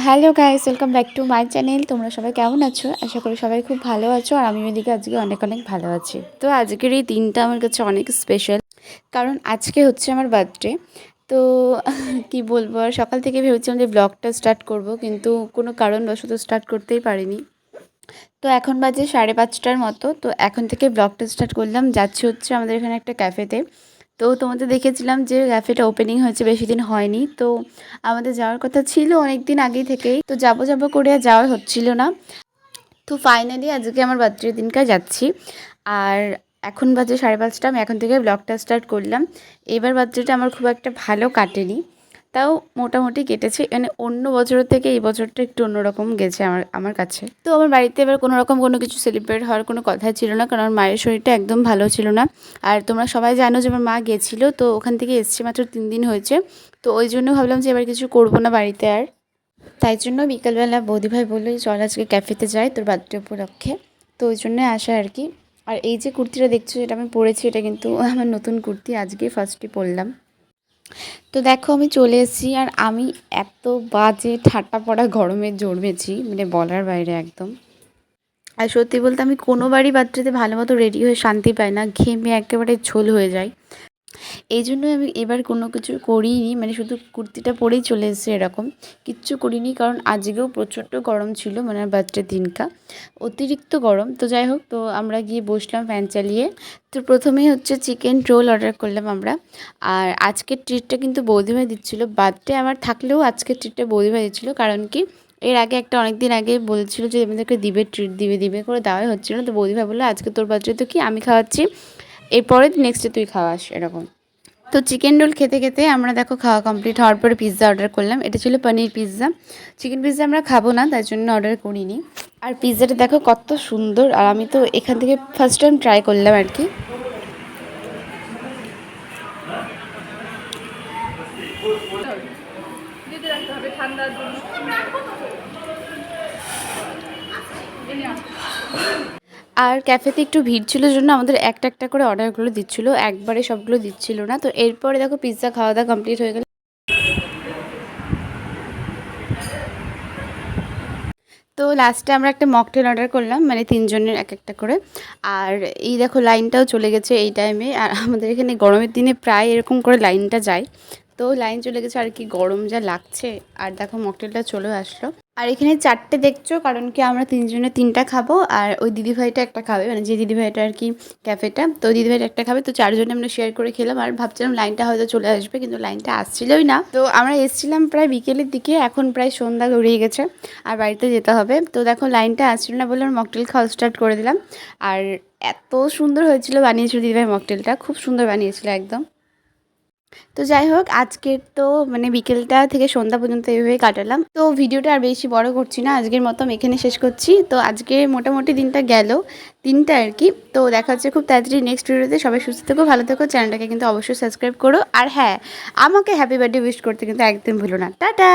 Hello guys, welcome back to my channel. তোমরা সবাই কেমন আছো? আশা করি সবাই খুব ভালো আছো, আর আমি এদিকে আজকে অনেক অনেক ভালো আছি। তো আজকের এই দিনটা আমার কাছে অনেক স্পেশাল, কারণ আজকে হচ্ছে আমার বার্থডে। তো কি বলবো, আর সকাল থেকে ভেবেছিলাম যে ব্লগটা স্টার্ট করব, কিন্তু কোনো কারণবশত স্টার্ট করতেই পারিনি। তো এখন বাজে 5:30টার মতো। তো এখন থেকে ব্লগটা স্টার্ট করলাম। যাচ্ছি হচ্ছে আমাদের এখানে একটা ক্যাফেতে। তো তোমাদের দেখেছিলাম যে ক্যাফেটা ওপেনিং হয়েছে, বেশি দিন হয়নি। তো আমাদের যাওয়ার কথা ছিল অনেক দিন আগেই থেকেই, তো যাবো যাবো করে আর যাওয়া হচ্ছিল না। তো ফাইনালি আজকে আমার বার্থডে দিনকার যাচ্ছি। আর এখন বাজে 5:30, আমি এখন থেকে ব্লগটা স্টার্ট করলাম। এবার বার্থডেটা আমার খুব একটা ভালো কাটেনি, তাও মোটামুটি কেটেছে। মানে অন্য বছরের থেকে এই বছরটা একটু অন্যরকম গেছে আমার আমার কাছে। তো আমার বাড়িতে এবার কোনো রকম কোনো কিছু সেলিব্রেট হওয়ার কোনো কথাই ছিল না, কারণ আমার মায়ের শরীরটা একদম ভালো ছিল না। আর তোমরা সবাই জানো যে আমার মা গেছিলো, তো ওখান থেকে এসছে মাত্র 3 দিন হয়েছে। তো ওই জন্য ভাবলাম যে এবার কিছু করবো না বাড়িতে আর। তাই জন্য বিকালবেলা বৌদিভাই বললো যে চল আজকে ক্যাফেতে যাই তোর বার্থডে উপলক্ষে। তো ওই জন্যে আসা আর কি। আর এই যে কুর্তিটা দেখছো, যেটা আমি পরেছি, এটা কিন্তু আমার নতুন কুর্তি, আজকে ফার্স্টই পরলাম। তো দেখো আমি চলে এসেছি, আর আমি এত বাজে ঠাট্টা পড়া গরমে জন্মেছি, মানে বলার বাইরে একদম। আর সত্যি বলতে আমি কোনোবারই বার্থডেতে ভালো মতো রেডি হয়ে শান্তি পাই না, ঘেমে একেবারে ঝোল হয়ে যায়। এই জন্যই আমি এবার কোনো কিছু করিনি, মানে শুধু কুর্তিটা পরেই চলে এসেছে, এরকম কিচ্ছু করিনি। কারণ আজকেও প্রচণ্ড গরম ছিল, মানে আমার বার্থডে দিনটা অতিরিক্ত গরম। তো যাই হোক, তো আমরা গিয়ে বসলাম ফ্যান চালিয়ে। তো প্রথমেই হচ্ছে চিকেন রোল অর্ডার করলাম আমরা। আর আজকের ট্রিটটা কিন্তু বৌদিভাই দিচ্ছিলো, বার্থডে আমার থাকলেও আজকের ট্রিটটা বৌদিভাই দিচ্ছিলো। কারণ কি, এর আগে একটা অনেক দিন আগে বলছিল যে আমাদেরকে দিবে, ট্রিট দিবে দিবে করে দেওয়াই হচ্ছিল না। তো বৌদিভাই বললো আজকে তোর বার্থডে, তো কি আমি খাওয়াচ্ছি, এরপরে নেক্সট ডে তুই খাওয়াস, এরকম। তো চিকেন রোল খেতে খেতে আমরা দেখো খাওয়া কমপ্লিট হওয়ার পরে পিৎজা অর্ডার করলাম। এটা ছিল পনির পিৎজা। চিকেন পিৎজা আমরা খাবো না, তাই জন্য অর্ডার করিনি। আর পিৎজাটা দেখো কত সুন্দর, আর আমি তো এখান থেকে ফার্স্ট টাইম ট্রাই করলাম আর কি। আর ক্যাফেতে একটু ভিড় ছিল জন্য আমাদের একটা একটা করে অর্ডারগুলো দিচ্ছিলো, একবারে সবগুলো দিচ্ছিল না। তো এরপরে দেখো পিৎজা খাওয়া দাওয়া কমপ্লিট হয়ে গেল। তো লাস্টে আমরা একটা মকটেল অর্ডার করলাম, মানে 3 জনের এক একটা করে। আর এই দেখো লাইনটাও চলে গেছে এই টাইমে। আর আমাদের এখানে গরমের দিনে প্রায় এরকম করে লাইনটা যায়। তো লাইন চলে গেছে, আর কি গরম যা লাগছে। আর দেখো মকটেলটা চলে আসলো। আর এখানে 4টে দেখছো, কারণ কি আমরা 3 জনে 3টা খাবো, আর ওই দিদিভাইটা একটা খাবে, মানে যে দিদিভাইটা আর কি ক্যাফেটা, তো দিদিভাইটা একটা খাবে। তো 4 জনে আমরা শেয়ার করে খেলাম। আর ভাবছিলাম লাইনটা হয়তো চলে আসবে, কিন্তু লাইনটা আসছিলই না। তো আমরা এসেছিলাম প্রায় বিকেলের দিকে, এখন প্রায় সন্ধ্যা গড়িয়ে গেছে, আর বাড়িতে যেতে হবে। তো দেখো লাইনটা আসছিল না বলে আমরা মকটেল খাওয়া স্টার্ট করে দিলাম। আর এত সুন্দর হয়েছিল বানিয়েছিল দিদিভাই, মকটেলটা খুব সুন্দর বানিয়েছিল একদম। তো যাই হোক, আজকের তো মানে বিকেলটা থেকে সন্ধ্যা পর্যন্ত এইভাবে কাটালাম। তো ভিডিওটা আর বেশি বড় করছি না, আজকের মতো এখানে শেষ করছি। তো আজকে মোটামুটি দিনটা গেল, দিনটা আর কি। তো দেখা হচ্ছে খুব তাড়াতাড়ি নেক্সট ভিডিওতে। সবাই সুস্থ থেকো, ভালো থেকো, চ্যানেলটাকে কিন্তু অবশ্যই সাবস্ক্রাইব করো। আর হ্যাঁ, আমাকে হ্যাপি বার্থডে উইশ করতে কিন্তু একদম ভুলো না। টাটা।